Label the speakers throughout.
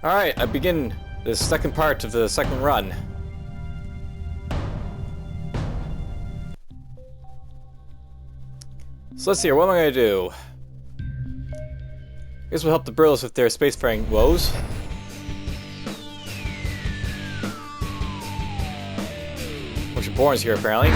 Speaker 1: Alright, I begin the second part of the second run. So let's see here, what am I going to do? I guess we'll help the Brillos with their spacefaring woes. Bunch of Borns here, apparently.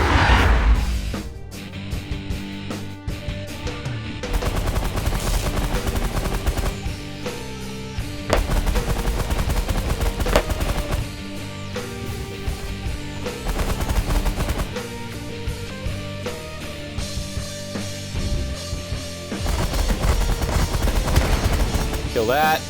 Speaker 1: Kill that.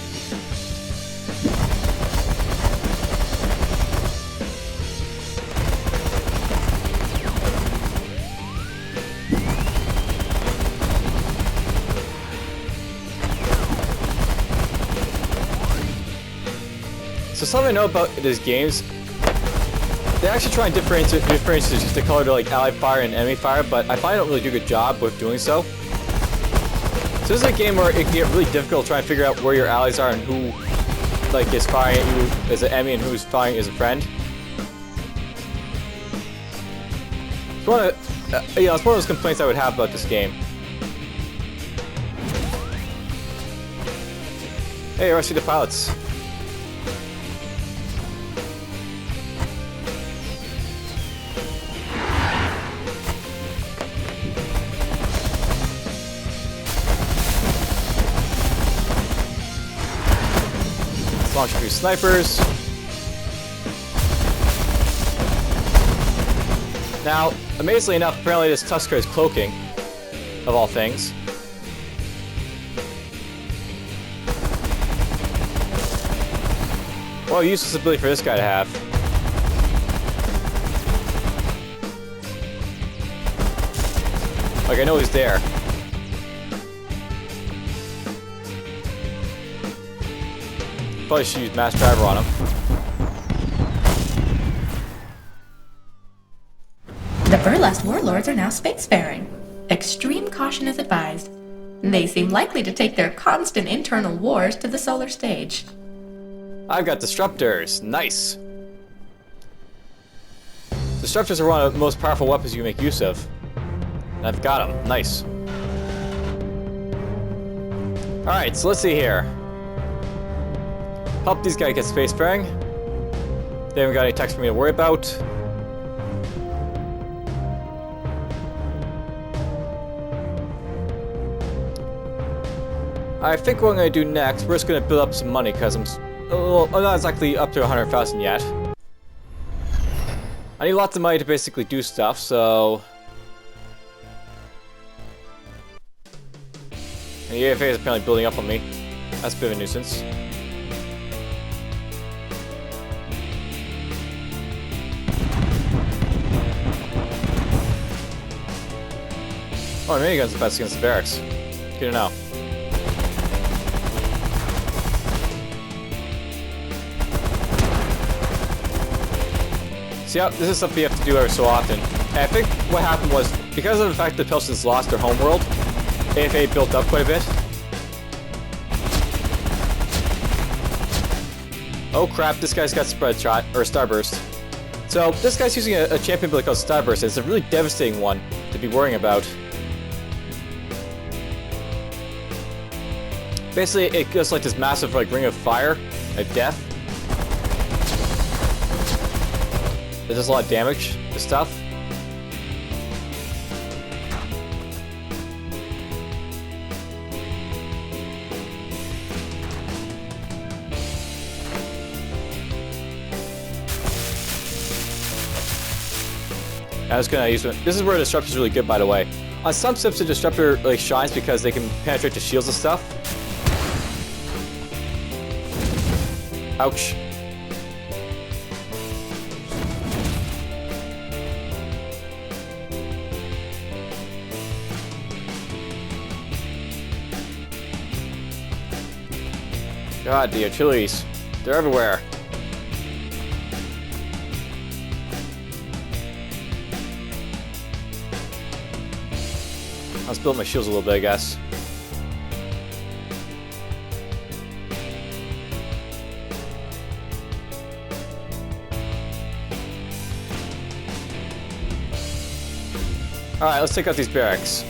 Speaker 1: So something I know about these games, they actually try and differentiate just the color to like allied fire and enemy fire, but I find I don't really do a good job with doing so. So this is a game where it can get really difficult trying to figure out where your allies are and who like is firing at you as an enemy and who's firing as a friend. It's one of those complaints I would have about this game. Hey, rescue the pilots. Launch a few snipers. Now, amazingly enough, apparently this Tusker is cloaking, of all things. Well, useless ability for this guy to have. Like, I know he's there. Probably should use Mass Driver on him.
Speaker 2: The Burlast warlords are now spacefaring. Extreme caution is advised. They seem likely to take their constant internal wars to the solar stage.
Speaker 1: I've got disruptors. Nice. Disruptors are one of the most powerful weapons you can make use of. And I've got them. Nice. Alright, so let's see here. Help these guys get spacefaring. They haven't got any text for me to worry about. I think what I'm going to do next, we're just going to build up some money because I'm not exactly up to 100,000 yet. I need lots of money to basically do stuff, so... And the AFA is apparently building up on me. That's a bit of a nuisance. Oh, miniguns are best against the barracks. Good to know. So yeah, this is something you have to do every so often. And I think what happened was, because of the fact that Pilsons lost their homeworld, AFA built up quite a bit. Oh crap, this guy's got spread shot, or starburst. So this guy's using a champion ability called starburst, and it's a really devastating one to be worrying about. Basically, it goes like this massive like ring of fire, of death. It does a lot of damage to stuff. I was gonna use it. This is where the disruptor is really good, by the way. On some ships, the disruptor like shines because they can penetrate the shields and stuff. Ouch. God, the artilleries. They're everywhere. Let's build my shields a little bit, I guess. Alright, let's take out these barracks.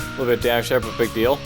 Speaker 1: A little bit of damage there, but big deal.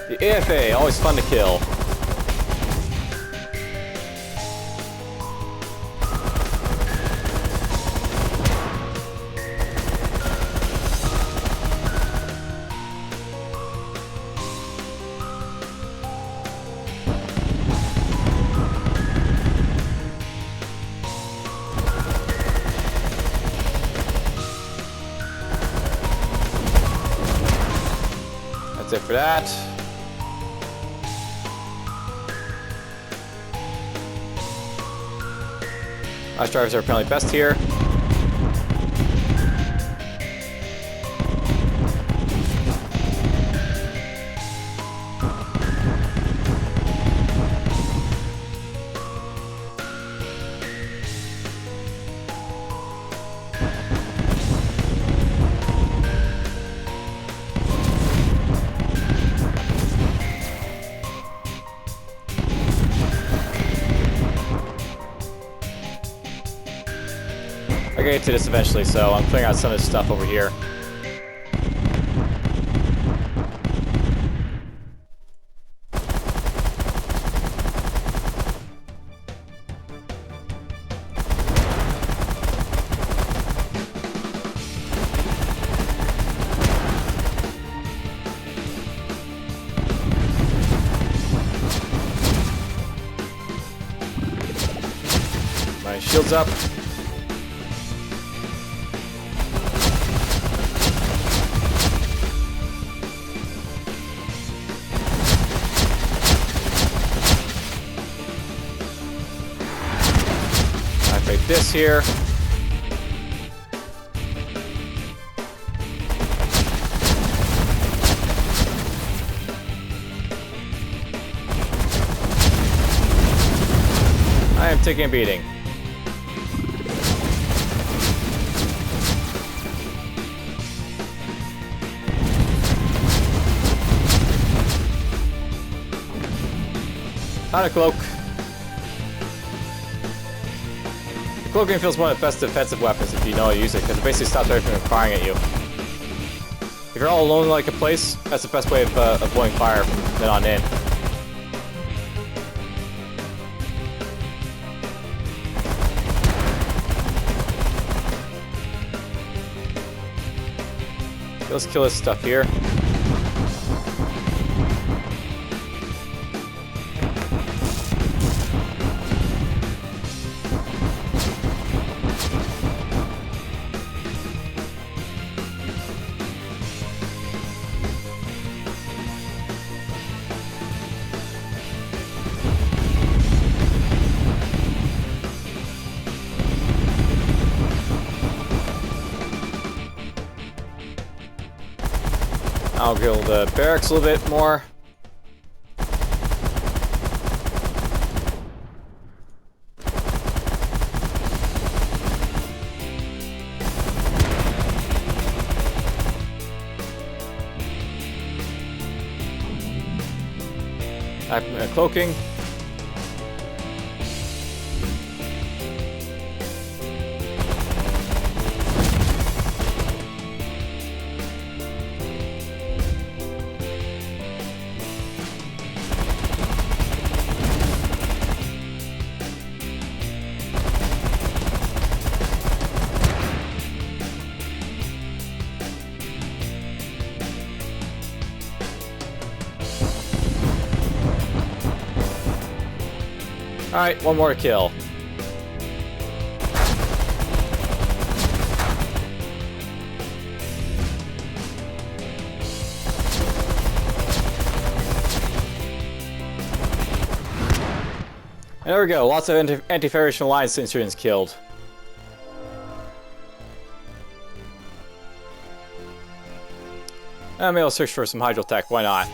Speaker 1: The AFA, always fun to kill. That's it for that. Us drivers are apparently best here. I gotta get to this eventually, so I'm clearing out some of this stuff over here. My shield's up. This here. I am taking a beating. Found a cloak. Cloaking feels one of the best defensive weapons if you know how to use it, because it basically stops everything from firing at you. If you're all alone in like a place, that's the best way of avoiding fire from then on in. Let's kill this stuff here. I'll kill the barracks a little bit more. I'm cloaking. Alright, one more kill. And there we go, lots of anti-Federation Alliance Centurions killed. Maybe I'll search for some Hydrotech, why not?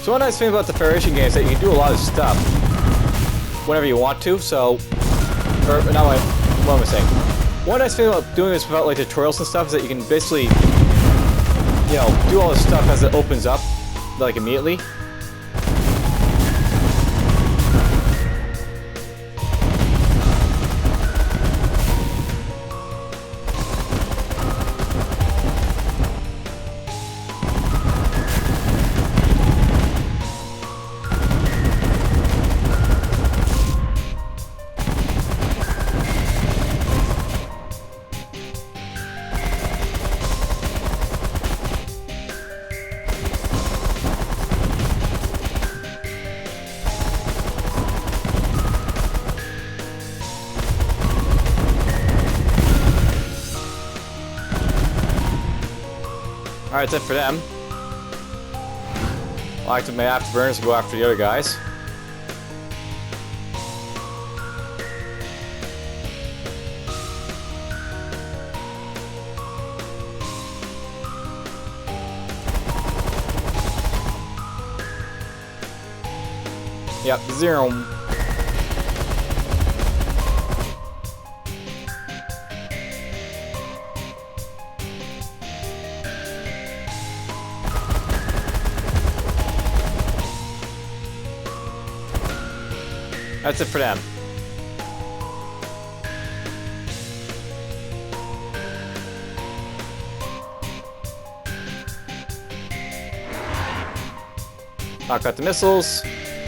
Speaker 1: So one nice thing about the Federation games is that you can do a lot of stuff whenever you want to, so... Or, not what am I saying? One nice thing about doing this without like tutorials and stuff is that you can basically, you know, do all this stuff as it opens up, like immediately. Alright, that's it for them. I'll activate my afterburners and go after the other guys. Yep, 0. That's it for them. Knock out the missiles,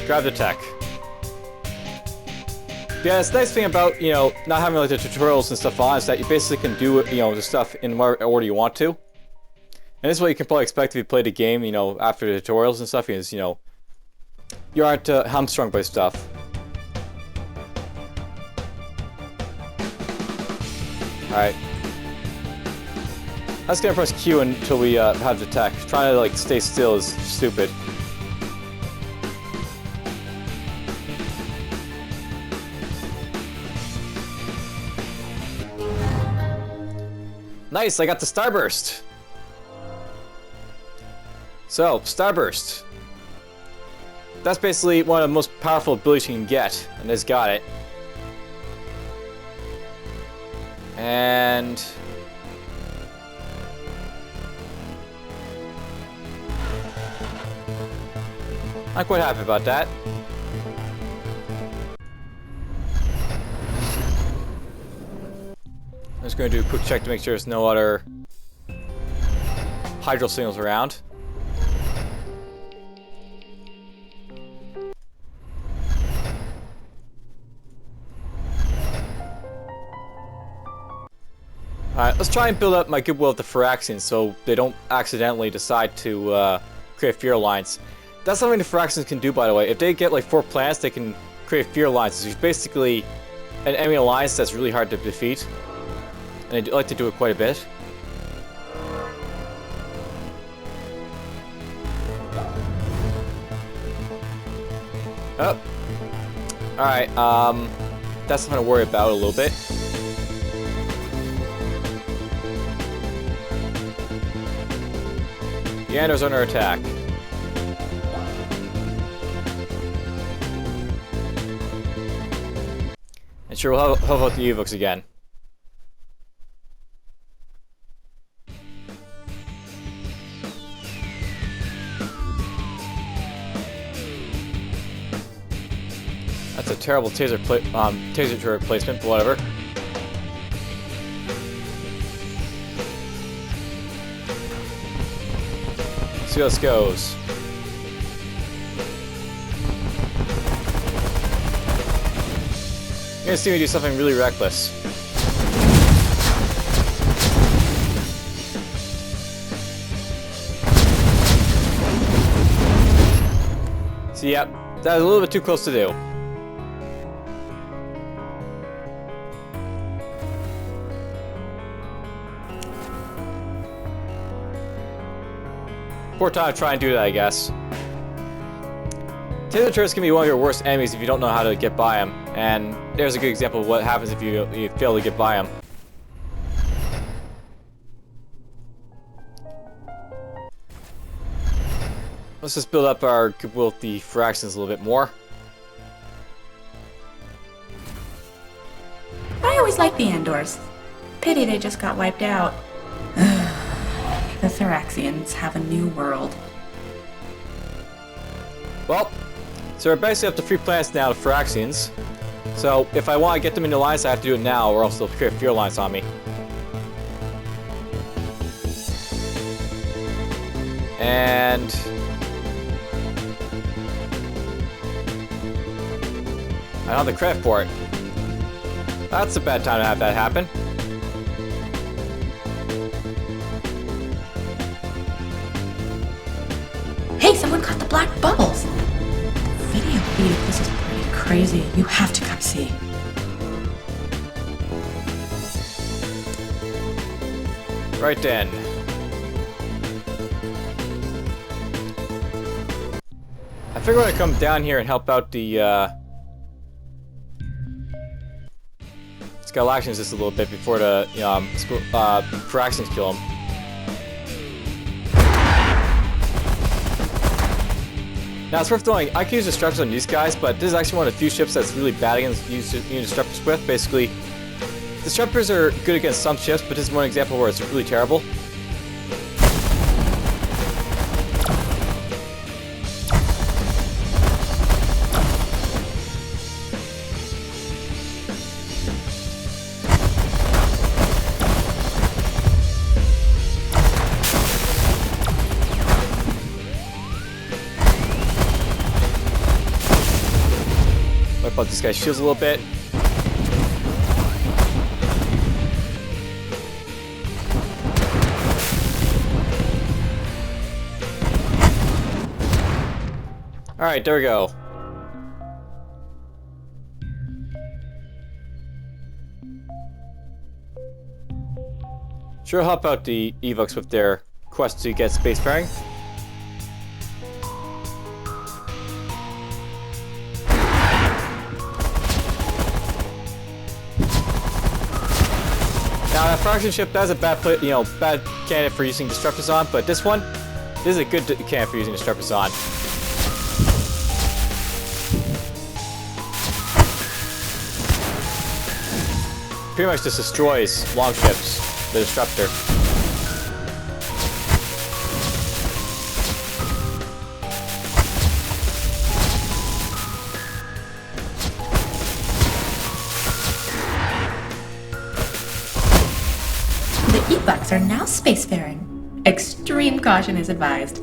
Speaker 1: grab the tech. Yeah, it's the nice thing about, you know, not having like the tutorials and stuff on is that you basically can do, you know, the stuff in whatever order you want to. And this is what you can probably expect if you play the game, you know, after the tutorials and stuff, is, you know, you aren't hamstrung by stuff. Alright. I'm just gonna press Q until we have the tech. Trying to like stay still is stupid. Nice, I got the Starburst! So, Starburst. That's basically one of the most powerful abilities you can get, and it's got it. And... I'm quite happy about that. I'm just going to do a quick check to make sure there's no other hydro signals around. Alright, let's try and build up my goodwill with the Phyraxians so they don't accidentally decide to create fear alliance. That's something the Phyraxians can do, by the way. If they get like 4 planets, they can create fear alliances, which is basically an enemy alliance that's really hard to defeat. And they like to do it quite a bit. Oh. Alright, that's something to worry about a little bit. The Andor's under attack. And sure, we'll help out the Evox again. That's a terrible taser turret placement, but whatever. See how this goes. You're gonna see me do something really reckless. Yep, that was a little bit too close to do. Poor time to try and do that, I guess. Taser turrets can be one of your worst enemies if you don't know how to get by them, and there's a good example of what happens if you fail to get by them. Let's just build up our goodwill with the fractions a little bit more.
Speaker 2: I always liked the Andors. Pity they just got wiped out. The Thoraxians have a new world.
Speaker 1: Well, so we're basically up to 3 planets now, the Thoraxians. So if I want to get them into alliance, I have to do it now, or else they'll create a fear alliance on me. And I don't have the credit for it. That's a bad time to have that happen.
Speaker 2: Hey, someone caught the black bubbles! The video feed of this is pretty crazy. You have to come see.
Speaker 1: Right then. I figure I'm gonna come down here and help out the Galactians just a little bit before the Thoraxians kill them. Now it's worth knowing, I can use disruptors on these guys, but this is actually one of the few ships that's really bad against using disruptors with. Basically, disruptors are good against some ships, but this is one example where it's really terrible. Wipe out this guy's shields a little bit. Alright, there we go. Sure help out the Evox with their quest to get spacefaring. Now that fraction ship, that's a bad bad candidate for using disruptors on, but this is a good candidate for using disruptors on. Pretty much just destroys long ships, the disruptor.
Speaker 2: The Evox are now spacefaring. Extreme caution is advised.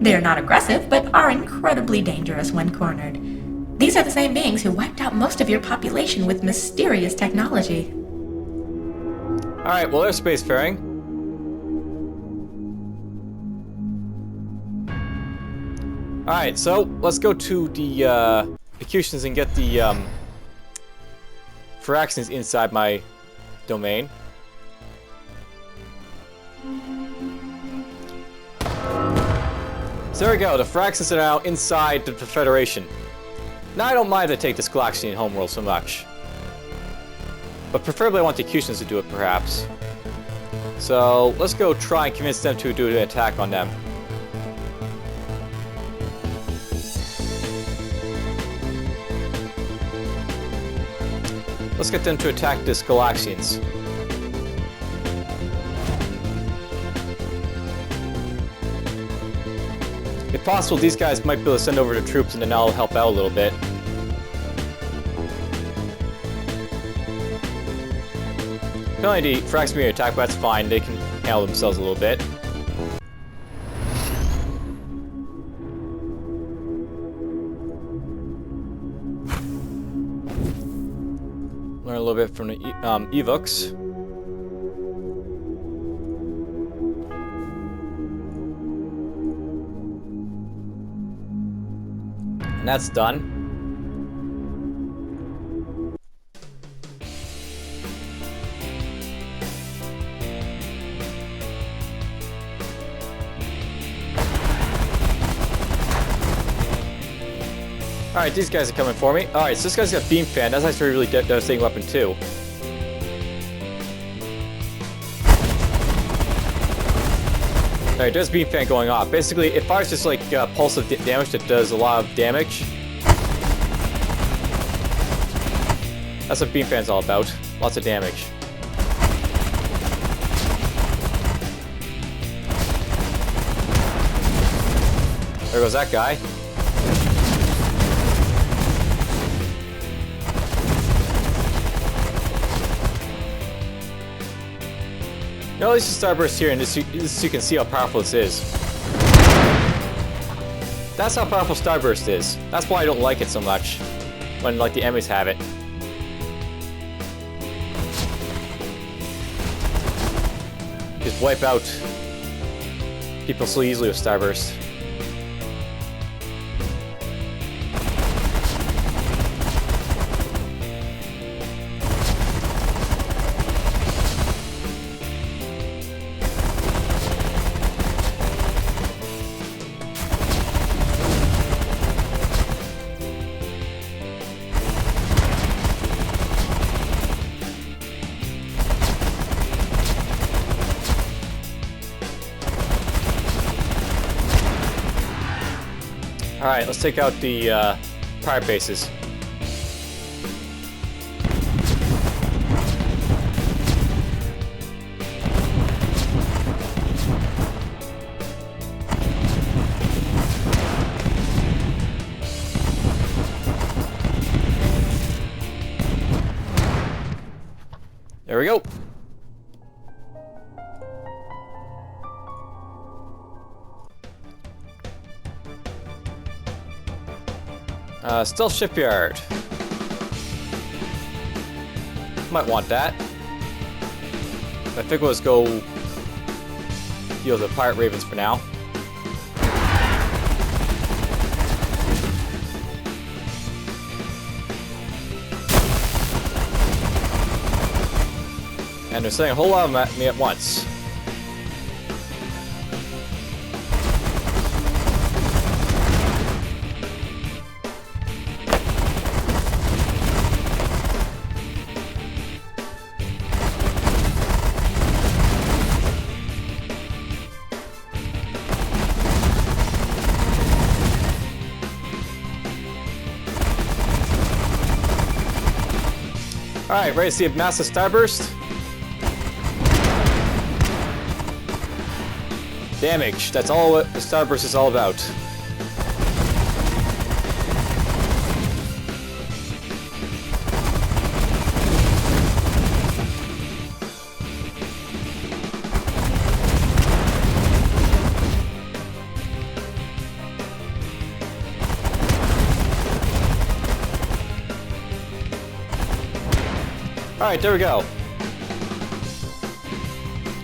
Speaker 2: They are not aggressive, but are incredibly dangerous when cornered. These are the same beings who wiped out most of your population with mysterious technology.
Speaker 1: Alright, well, they're spacefaring. Alright, so let's go to the Executions and get the Thoraxians inside my domain. So there we go, the Thoraxians are now inside the Federation. Now I don't mind if they take this Galaxian homeworld so much. But preferably I want the Executions to do it, perhaps. So let's go try and convince them to do an attack on them. Let's get them to attack this Galaxians. If possible, these guys might be able to send over the troops and then I'll help out a little bit. Apparently the Frax being attacked, but that's fine. They can handle themselves a little bit. Learn a little bit from the Evox. And that's done. Alright, these guys are coming for me. Alright, so this guy's got Beam Fan. That's actually a really devastating weapon, too. Alright, there's Beam Fan going off. Basically, it fires just like pulse of damage that does a lot of damage. That's what Beam Fan's all about. Lots of damage. There goes that guy. No, this is Starburst here, and this you can see how powerful this is. That's how powerful Starburst is. That's why I don't like it so much when like the enemies have it. Just wipe out people so easily with Starburst. Alright, let's take out the pirate bases. There we go. Stealth Shipyard. Might want that. I think we'll just go deal with the Pirate Ravens for now. And they're sending a whole lot of them at me at once. Alright, ready to see a massive Starburst? Damage, that's all what the Starburst is all about. Alright, there we go.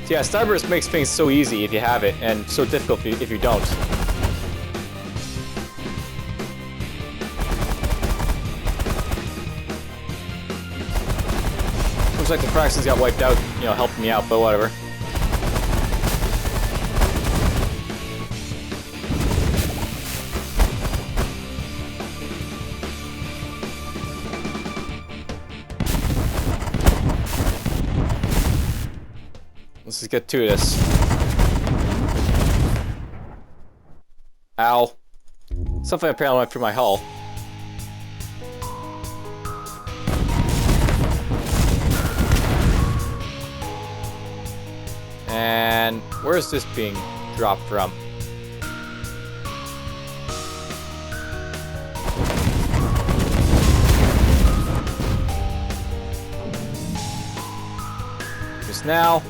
Speaker 1: So yeah, Starburst makes things so easy if you have it, and so difficult if you don't. Looks like the fractions got wiped out, you know, helping me out, but whatever. Let's just get to this. Ow. Something apparently went through my hull. And where's this being dropped from? Just now.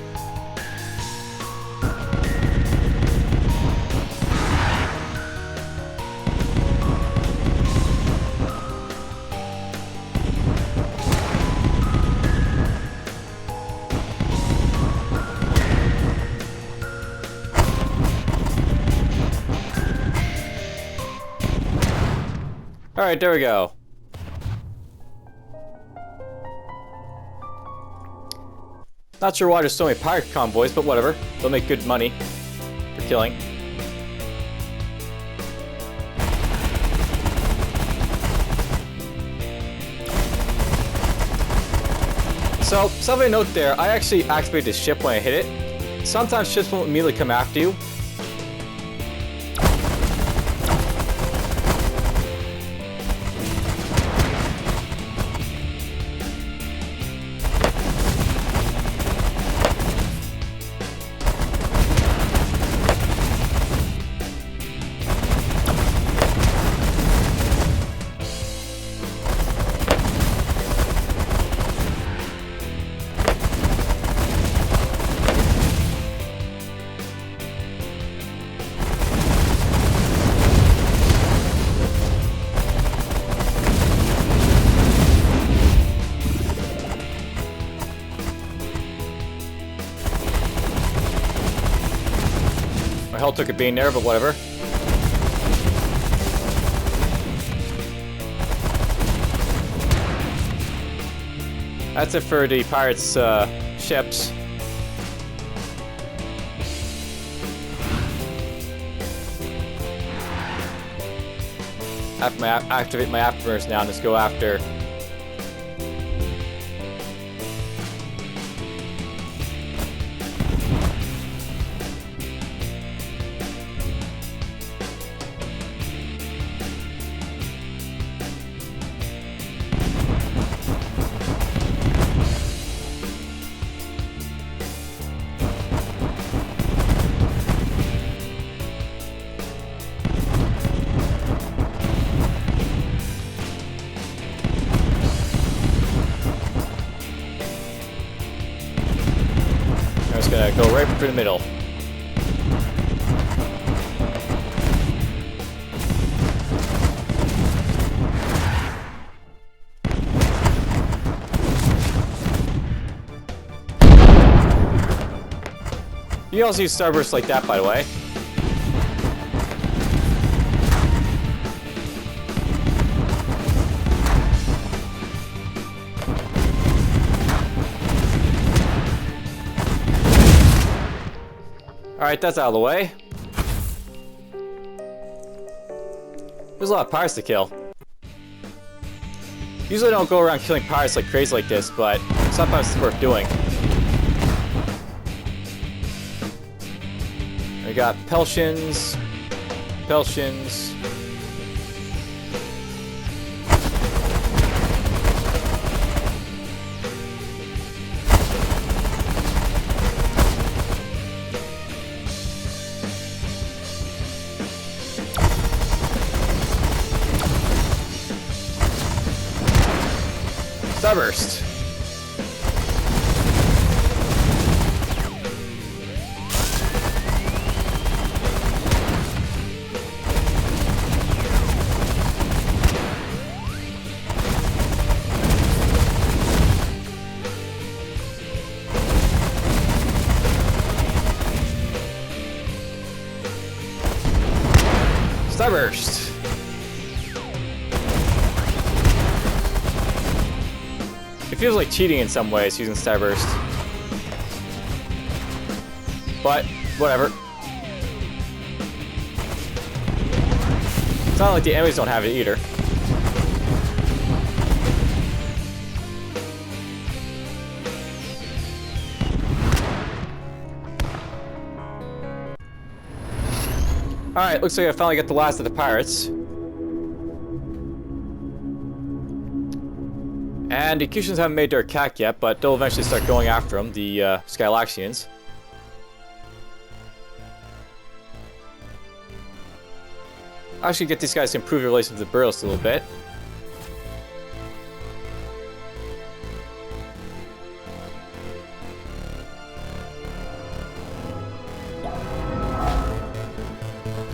Speaker 1: Alright, there we go. Not sure why there's so many pirate convoys, but whatever. They'll make good money for killing. So, something to note there, I actually activate the ship when I hit it. Sometimes ships won't immediately come after you. My hull took a beating there, but whatever. That's it for the pirates' ships. After activate my afterburners now and just go after. I'm just gonna go right through the middle. You can also use starbursts like that, by the way. Alright, that's out of the way. There's a lot of pirates to kill. Usually I don't go around killing pirates like crazy like this, but sometimes it's worth doing. We got Peltians. Starburst. Starburst. It feels like cheating in some ways using Starburst. But, whatever. It's not like the enemies don't have it either. Alright, looks like I finally got the last of the pirates. And the Cutians haven't made their attack yet, but they'll eventually start going after them, the Skylaxians. Actually get these guys to improve their relations with the Burles a little bit.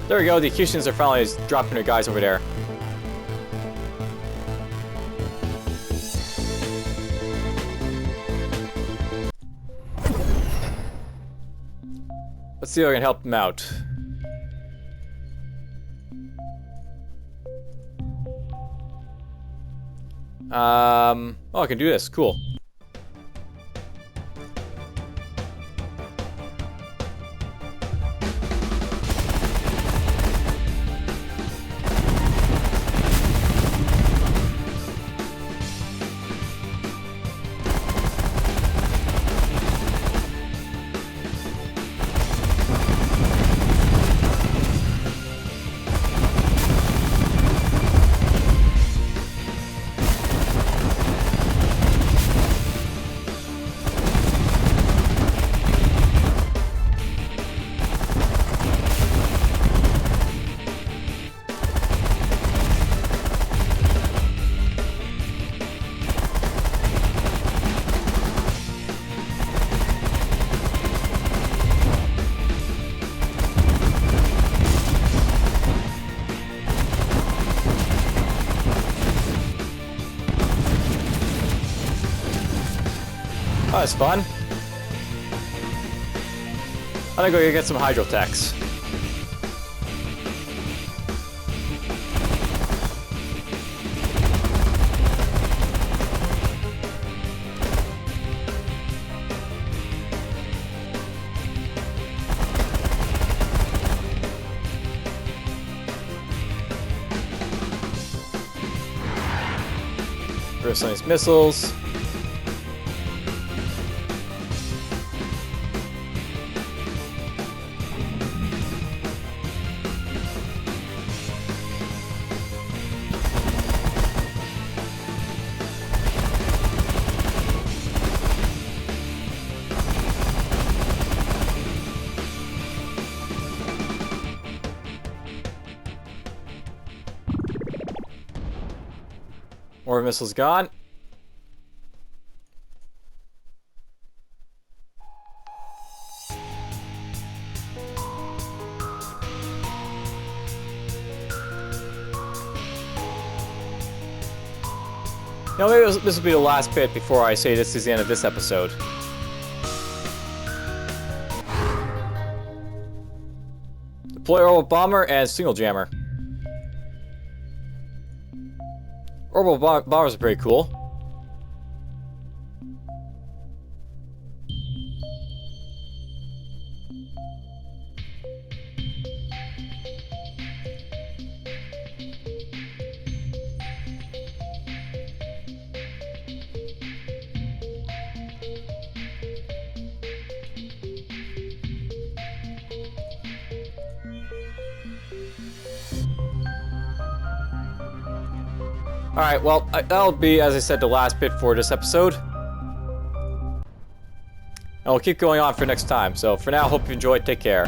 Speaker 1: There we go, the Cutians are finally dropping their guys over there. Let's see if I can help them out. Oh, I can do this. Cool. Oh, that's fun. I'm gonna go get some hydrotechs. First on these missiles. More missiles gone. Now maybe this will be the last bit before I say this is the end of this episode. Deploy orbital bomber and single jammer. Orbital bombers are pretty cool. Alright, well, that'll be, as I said, the last bit for this episode. And we'll keep going on for next time. So for now, hope you enjoyed. Take care.